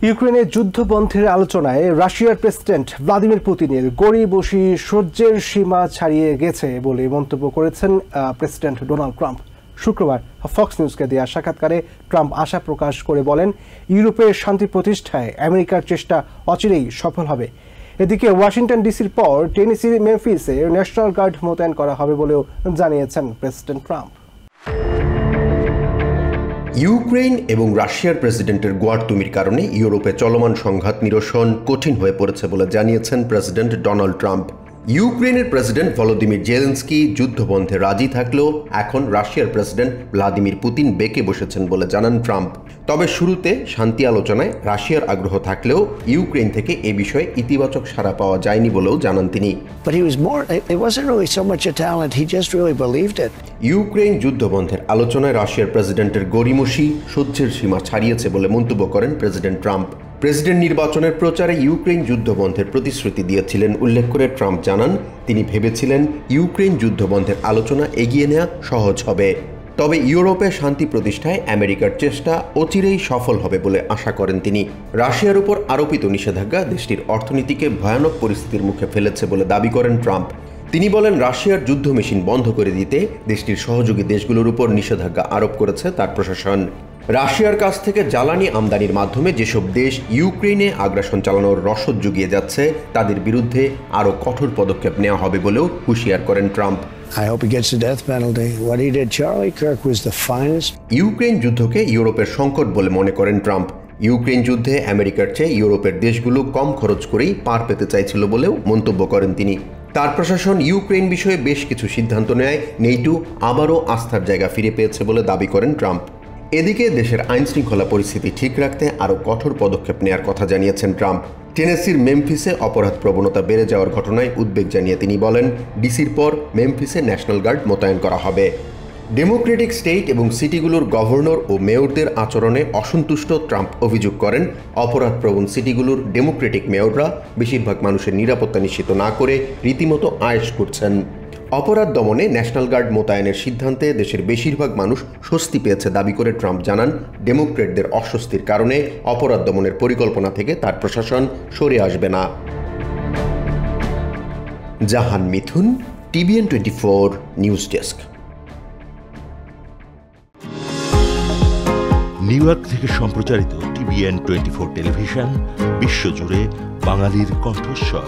ইউক্রেনে যুদ্ধবন্ধের আলোচনায় রাশিয়ার প্রেসিডেন্ট ভ্লাদিমির পুতিনের গড়িমসি সহ্যের সীমা ছাড়িয়ে গেছে বলে মন্তব্য করেছেন প্রেসিডেন্ট ডোনাল্ড ট্রাম্প। শুক্রবার ফক্স নিউজকে দেওয়া সাক্ষাৎকারে ট্রাম্প আশা প্রকাশ করে বলেন, ইউরোপের শান্তি প্রতিষ্ঠায় আমেরিকার চেষ্টা অচিরেই সফল হবে। এদিকে ওয়াশিংটন ডিসির পর টেনেসির মেমফিসে ন্যাশনাল গার্ড মোতায়েন করা হবে বলেও জানিয়েছেন প্রেসিডেন্ট ট্রাম্প। ইউক্রেন এবং রাশিয়ার প্রেসিডেন্টের গোয়ার্তুমির কারণে ইউরোপে চলমান সংঘাত নিরসন কঠিন হয়ে পড়েছে বলে জানিয়েছেন প্রেসিডেন্ট ডোনাল্ড ট্রাম্প। ইউক্রেনের প্রেসিডেন্ট ভলোদিমির জেলেনস্কি যুদ্ধবন্ধে রাজি থাকলেও এখন রাশিয়ার প্রেসিডেন্ট ভ্লাদিমির পুতিন বেঁকে বসেছেন বলে জানান ট্রাম্প। তবে শুরুতে শান্তি আলোচনায় রাশিয়ার আগ্রহ থাকলেও ইউক্রেন থেকে এ বিষয়ে ইতিবাচক সাড়া পাওয়া যায়নি বলেও জানান তিনি। ইউক্রেন যুদ্ধবন্ধের আলোচনায় রাশিয়ার প্রেসিডেন্টের গড়িমসি সহ্যের সীমা ছাড়িয়েছে বলে মন্তব্য করেন প্রেসিডেন্ট ট্রাম্প। প্রেসিডেন্ট নির্বাচনের প্রচারে ইউক্রেন যুদ্ধবন্ধের প্রতিশ্রুতি দিয়েছিলেন উল্লেখ করে ট্রাম্প জানান, তিনি ভেবেছিলেন ইউক্রেন যুদ্ধবন্ধের আলোচনা এগিয়ে নেওয়া সহজ হবে। তবে ইউরোপে শান্তি প্রতিষ্ঠায় আমেরিকার চেষ্টা অচিরেই সফল হবে বলে আশা করেন তিনি। রাশিয়ার উপর আরোপিত নিষেধাজ্ঞা দেশটির অর্থনীতিকে ভয়ানক পরিস্থিতির মুখে ফেলেছে বলে দাবি করেন ট্রাম্প। তিনি বলেন, রাশিয়ার যুদ্ধ মেশিন বন্ধ করে দিতে দেশটির সহযোগী দেশগুলোর উপর নিষেধাজ্ঞা আরোপ করেছে তার প্রশাসন। রাশিয়ার কাছ থেকে জ্বালানি আমদানির মাধ্যমে যেসব দেশ ইউক্রেনে আগ্রাসন চালানোর রসদ জুগিয়ে যাচ্ছে তাদের বিরুদ্ধে আরও কঠোর পদক্ষেপ নেওয়া হবে বলেও হুঁশিয়ার করেন ট্রাম্প। ইউক্রেন যুদ্ধকে ইউরোপের সংকট বলে মনে করেন ট্রাম্প। ইউক্রেন যুদ্ধে আমেরিকার চেয়ে ইউরোপের দেশগুলো কম খরচ করেই পার পেতে চাইছিল বলেও মন্তব্য করেন তিনি। তার প্রশাসন ইউক্রেন বিষয়ে বেশ কিছু সিদ্ধান্ত নেয় নেটো আবারও আস্থার জায়গা ফিরে পেয়েছে বলে দাবি করেন ট্রাম্প। এদিকে দেশের আইনশৃঙ্খলা পরিস্থিতি ঠিক রাখতে আরও কঠোর পদক্ষেপ নেওয়ার কথা জানিয়েছেন ট্রাম্প। টেনেসির মেমফিসে অপরাধ প্রবণতা বেড়ে যাওয়ার ঘটনায় উদ্বেগ জানিয়ে তিনি বলেন, ডিসির পর মেমফিসে ন্যাশনাল গার্ড মোতায়েন করা হবে। ডেমোক্রেটিক স্টেট এবং সিটিগুলোর গভর্নর ও মেয়রদের আচরণে অসন্তুষ্ট ট্রাম্প অভিযোগ করেন, অপরাধপ্রবণ সিটিগুলোর ডেমোক্রেটিক মেয়ররা বেশিরভাগ মানুষের নিরাপত্তা নিশ্চিত না করে রীতিমতো আয়েশ করছেন। অপরাধ দমনে ন্যাশনাল গার্ড মোতায়েনের সিদ্ধান্তে দেশের বেশিরভাগ মানুষ স্বস্তি পেয়েছে দাবি করে ট্রাম্প জানান, ডেমোক্রেটদের অস্বস্তির কারণে অপরাধ দমনের পরিকল্পনা থেকে তার প্রশাসন সরে আসবে না। জাহান মিথুন, TVN 24 news desk. New York থেকে সম্প্রচারিত TVN 24 টেলিভিশন বিশ্বজুড়ে বাঙালির কণ্ঠস্বর।